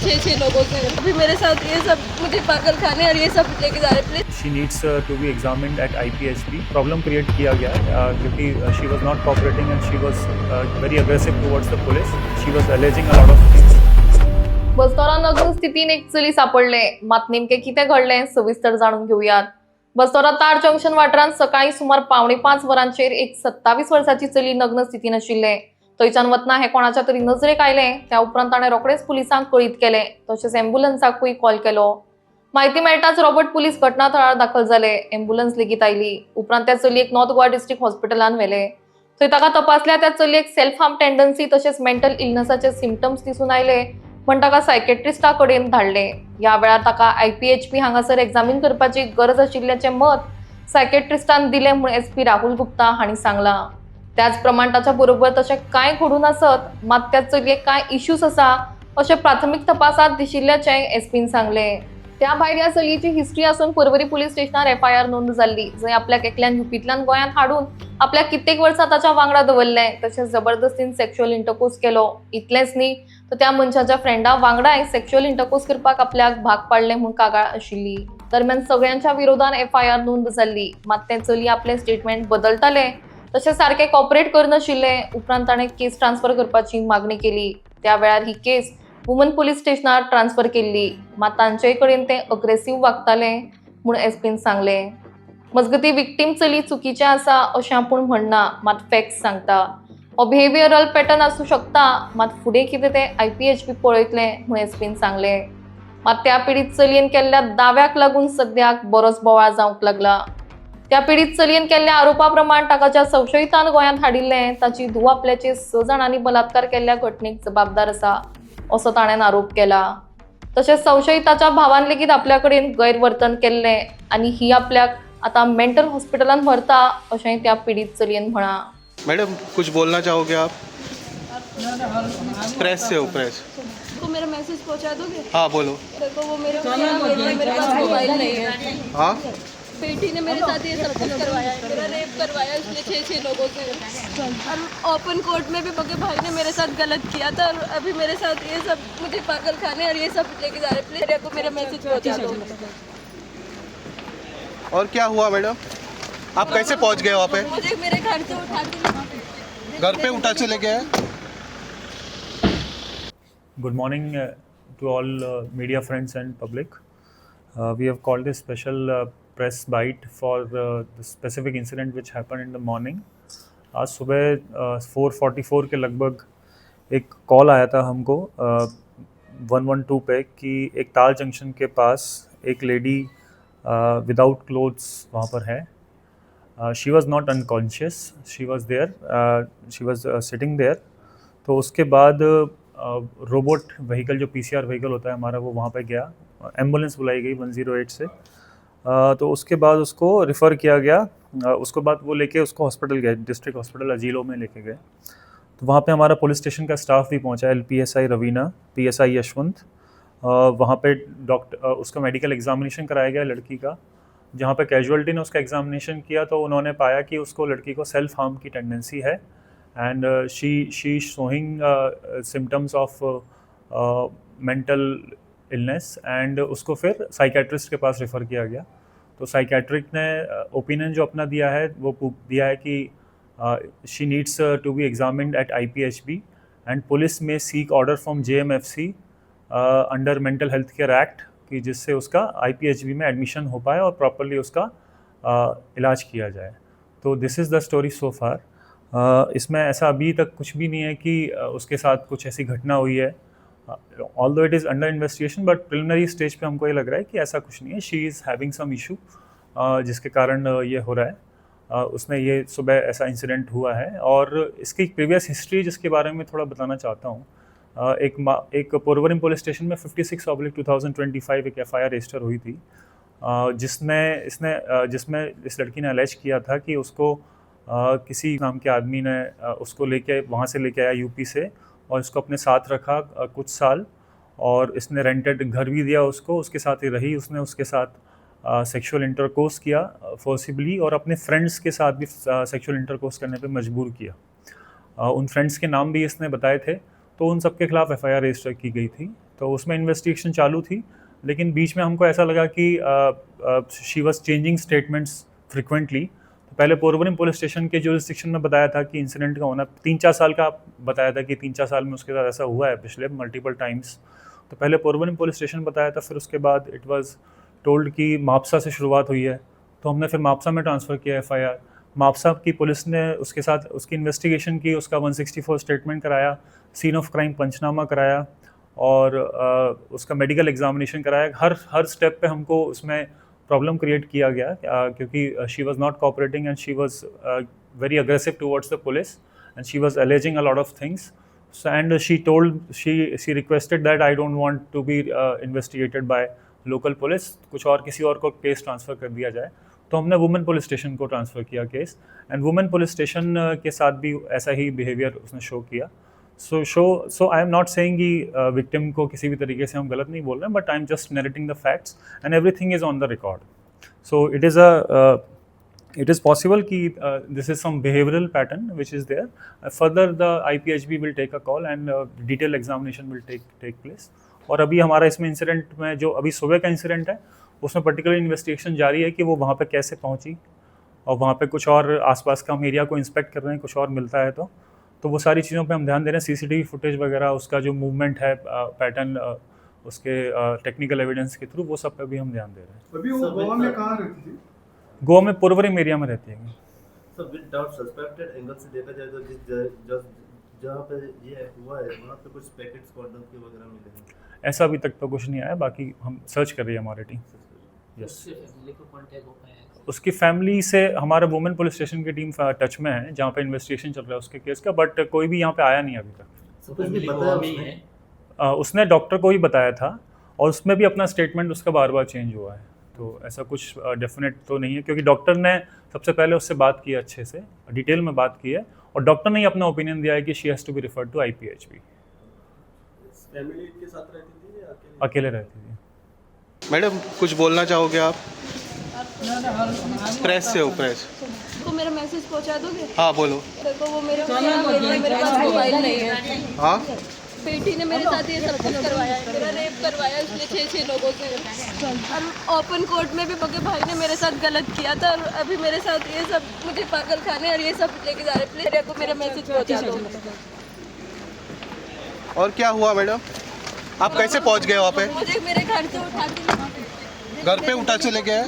6 लोगों से। अभी मेरे साथ ये सब मुझे पागल खाने और ये सब लेके जा रहे हैं। Please She needs to be examined at IPHB. Problem create किया गया क्योंकि she was not cooperating and she was very aggressive towards the police. She was alleging a lot of things. बस्तोरा नग्न स्थितीन एक चली सापडले. मात नेमके कितें घडलें सविस्तर जाणून घेऊयात. बस्तोरा तार जंक्शन वाठारांत सकाळी सुमार 4:45 वरांचेर एक 27 वर्साची चली नग्न स्थितीन आशिल्ले. थंयच्यान वतना हे कोणाच्या तरी नजरेक आयलें. त्या उपरांत ताणें रोखडेच पुलिसांक कळीत केलें. तशेंच एम्ब्युलन्साकूय कॉल केलो. माहिती मेळटाच रॉबर्ट पुलीस घटनास्थळार दाखल जाले. एम्ब्युलन्स लेगीत आयली. उपरांत त्या चलयेक नॉर्थ गोवा डिस्ट्रिक्ट हॉस्पिटलांत व्हेले. थंय ताका तपासल्या त्या चलयेक सेल्फ हार्म टेंडन्सी तशेंच मेंटल इलनेसाचे सिम्पटम्स दिसून आयले म्हण ताका सायकेट्रिस्टा कडेन धाडले. या वेळार ताका IPHB हांगासर एक्झामीन करपाची गरज आशिल्ल्याचें मत सायकेट्रिस्टान दिलें म्हूण SP राहुल गुप्ता हांणी सांगलां. त्याच प्रमाण ताच्या बरोबर तशें कांय घडून आसत मात त्या चलयेक कांय इश्यूज आसा अशें प्राथमीक तपासांत दिशिल्ल्याचें SPन सांगलें. त्या भायर ह्या चलयेची हिस्ट्री आसून पर्वरी पुलीस स्टेशनार FIR नोंद जाल्ली. जंय आपल्याक एकल्यान युपींतल्यान गोंयांत हाडून आपल्या कित्येक वर्सां ताच्या वांगडा दवरलें. तशेंच जबरदस्तीन सेक्शुअल इंटरकोर्स केलो. इतलेंच न्ही तर त्या मनशाच्या फ्रेंडा वांगडाय सेक्शुअल इंटरकोर्स करपाक आपल्याक भाग पाडलें म्हूण कागाळ आशिल्ली. दरम्यान सगळ्यांच्या विरोधान FIR नोंद जाल्ली. मात तें चली आपलें स्टेटमेंट बदलतालें तशें सारकें कॉपरेट करनाशिल्लें. उपरांत ताणें केस ट्रान्सफर करपाची मागणी केली. त्या वेळार ही केस वुमन पुलीस स्टेशनार ट्रान्सफर केल्ली. मात तांचे कडेन ते अग्रेसिव्ह वागताले म्हूण SPन सांगलें. मजगतीं विक्टीम चली चुकीचें आसा अशें आपूण म्हणना मात फॅक्ट्स सांगता. हो बिहेवियरल पॅटर्न आसूं शकता मात फुडें कितें तें IPHB पळयतलें म्हूण SPन सांगलें. मात त्या पिडीत चलयेन केल्ल्या दाव्याक लागून सद्याक बरोच बोवाळ जावंक लागला. त्या पिडीत चलयेन केल्ल्या आरोपा प्रमाण ताका ज्या संशयितान गोंयांत हाडिल्लें ताची धूव आपल्याचेर 6 जाणांनी बलात्कार केल्ल्या घटनेक जबाबदार आसा असो ताणें आरोप केला. तशेंच संशयिताच्या भावान लेगीत आपल्या कडेन गैरवर्तन केल्लें आनी ही आपल्याक आतां मेंटल हॉस्पिटलांत व्हरता अशेंय त्या पिडीत चलयेन म्हळां. मैडम कुछ बोलना चाहोगे आप? प्रेस से हो, प्रेस. को मेरा मैसेज पहुंचा दोगे? हाँ बोलो. देखो वो मेरे पास मोबाइल नहीं है। हाँ बेटी ने मेरे साथ ये सब कुछ करवाया है। मेरा रेप करवाया इसने 6 लोगों से। और ओपन कोर्ट में भी बगे भाई ने मेरे साथ गलत किया था और अभी मेरे साथ ये सब मुझे पागल खाने और ये सब लेके जा रहे हैं। प्लीज को मेरा मैसेज पहुंचा दो। और क्या हुआ मैडम? आप कैसे पहुंच गए वहाँ पे? मुझे मेरे घर से उठा के घर पे उठा चले गए? Good morning to all media friends and public. We have called this special press bite for the specific incident which happened in the morning. आज सुबह 4:44 के लगभग एक कॉल आया था हमको 112 पे कि एक ताल जंक्शन के पास एक लेडी विदाउट क्लोथ्स वहाँ पर है. She was not unconscious, she was there, she was sitting there. तो उसके बाद रोबोट व्हीकल जो PCR व्हीकल होता है हमारा वो वहाँ पे गया. एम्बुलेंस बुलाई गई 108 से. तो उसके बाद उसको रिफ़र किया गया. उसके बाद वो लेके उसको हॉस्पिटल गए, डिस्ट्रिक्ट हॉस्पिटल अजीलो में लेके गए. तो वहाँ पे हमारा पुलिस स्टेशन का स्टाफ भी पहुँचा, LPSI रवीना, PSI यशवंत. वहाँ पे डॉक्टर उसका मेडिकल एग्जामिनेशन कराया गया लड़की का. जहाँ पे कैजुअलिटी ने उसका एग्जामिनेशन किया तो उन्होंने पाया कि उसको लड़की को सेल्फ हार्म की टेंडेंसी है and she showing symptoms of mental illness and उसको फिर साइकेट्रिस्ट के पास रेफ़र किया गया. तो साइकेट्रिक ने ओपिनियन जो अपना दिया है वो दिया है कि she needs to be examined at IPHB and police में seek order from JMFC under mental health care act कि जिससे उसका IPHB में एडमिशन हो पाए और प्रॉपरली उसका इलाज किया जाए. तो this is the story so far. इसमें ऐसा अभी तक कुछ भी नहीं है कि उसके साथ कुछ ऐसी घटना हुई है. Although it is under investigation but preliminary stage पे हमको ये लग रहा है कि ऐसा कुछ नहीं है. She is having some issue जिसके कारण ये हो रहा है. उसने ये सुबह ऐसा इंसिडेंट हुआ है और इसकी प्रीवियस हिस्ट्री जिसके बारे में थोड़ा बताना चाहता हूँ. एक पोरवरिम पुलिस स्टेशन में 56/2025 एक FIR रजिस्टर हुई थी जिसमें इस लड़की ने अलेज किया था कि उसको किसी नाम के आदमी ने उसको वहाँ से लेके आया UP से और इसको अपने साथ रखा कुछ साल और इसने रेंटेड घर भी दिया उसको, उसके साथ ही रही. उसने उसके साथ सेक्सुअल इंटरकोर्स किया फोर्सिबली और अपने फ्रेंड्स के साथ भी सेक्सुअल इंटरकोर्स करने पे मजबूर किया. उन फ्रेंड्स के नाम भी इसने बताए थे. तो उन सब के खिलाफ FIR रजिस्टर की गई थी. तो उसमें इन्वेस्टिगेशन चालू थी, लेकिन बीच में हमको ऐसा लगा कि she was changing statements frequently. तो पहले पोरबंदर पुलिस स्टेशन के जुरिस्डिक्शन में बताया था कि इंसिडेंट का होना 3-4 साल का बताया था कि 3-4 साल में उसके साथ ऐसा हुआ है पिछले मल्टीपल टाइम्स। तो पहले पोरबंदर पुलिस स्टेशन बताया था, फिर उसके बाद इट वाज टोल्ड कि मापसा से शुरुआत हुई है, तो हमने फिर मापसा में ट्रांसफ़र किया FIR। मापसा की पुलिस ने उसके साथ उसकी इन्वेस्टिगेशन की, उसका 164 स्टेटमेंट कराया, सीन ऑफ क्राइम पंचनामा कराया और उसका मेडिकल एग्जामिनेशन कराया। हर स्टेप पे हमको उसमें प्रॉब्लम क्रिएट किया गया क्योंकि she was not cooperating and she was very aggressive towards the police and she was alleging a lot of things. So, and she requested that I don't want to be investigated by local police, कुछ और किसी और को case transfer कर दिया जाए। तो हमने वुमेन पुलिस स्टेशन को ट्रांसफ़र किया case, and women police station के साथ भी ऐसा ही बिहेवियर उसने शो किया। सो आई एम नॉट सेइंग कि विक्टिम को किसी भी तरीके से हम गलत नहीं बोल रहे हैं, but I am just narrating the facts and everything is on the record. So it is possible कि this is some behavioral pattern which is there. Further the IPHB will take a call and detailed examination will take place. और अभी हमारा इसमें incident में जो अभी सुबह का इंसिडेंट है उसमें पर्टिकुलर इन्वेस्टिगेशन जारी है कि वो वहाँ पे कैसे पहुँची, और वहाँ पे कुछ और आसपास का हम एरिया को इंस्पेक्ट कर रहे हैं, कुछ और मिलता है तो वो सारी चीज़ों पे हम ध्यान दे रहे हैं। CCTV फुटेज वगैरह, उसका जो मूवमेंट है पैटर्न, उसके टेक्निकल एविडेंस के थ्रू, वो सब पे भी हम ध्यान दे रहे हैं। अभी वो गोवा में कहाँ रहती थी? गोवा में पोरबंदर एरिया में रहती है। सर विदाउट सस्पेक्टेड एंगल से देखा जाए तो जहाँ पे ये हुआ है वहाँ पे कुछ पैकेट्स कॉन्डम के वगैरह मिले हैं? ऐसा अभी तक तो कुछ नहीं आया, बाकी हम सर्च कर रही है हमारी टीम। यस, उसकी फैमिली से हमारा वुमेन पुलिस स्टेशन की टीम टच में है, जहाँ पे इन्वेस्टिगेशन चल रहा है उसके केस का, बट कोई भी यहाँ पे आया नहीं अभी तक। सब कुछ भी बताया उसने? उसने डॉक्टर को ही बताया था, और उसमें भी अपना स्टेटमेंट उसका बार बार चेंज हुआ है, तो ऐसा कुछ डेफिनेट तो नहीं है, क्योंकि डॉक्टर ने सबसे पहले उससे बात की, अच्छे से डिटेल में बात की है, और डॉक्टर ने ही अपना ओपिनियन दिया है कि she has to be referred to IPHB। Family के साथ रहती थी या अकेले रहती थी। मैडम कुछ बोलना चाहोगे आप? प्रेस से हो, प्रेस को मेरा मैसेज पहुंचा दोगे? हाँ बोलो। देखो वो मेरे पास मोबाइल नहीं है। हाँ बेटी ने मेरे साथ ये सब कुछ करवाया है, मेरा रेप करवाया उसने 6 लोगों से, और ओपन कोर्ट में भी बगे भाई ने मेरे साथ गलत किया था, और अभी मेरे साथ ये सब मुझे पागल खाने और ये सब लेके जा रहे। प्लीज को मेरा मैसेज पहुंचा दो। और क्या हुआ मैडम? आप कैसे पहुंच गए वहाँ पे? मुझे मेरे घर से उठा के घर पे उठा के ले गए?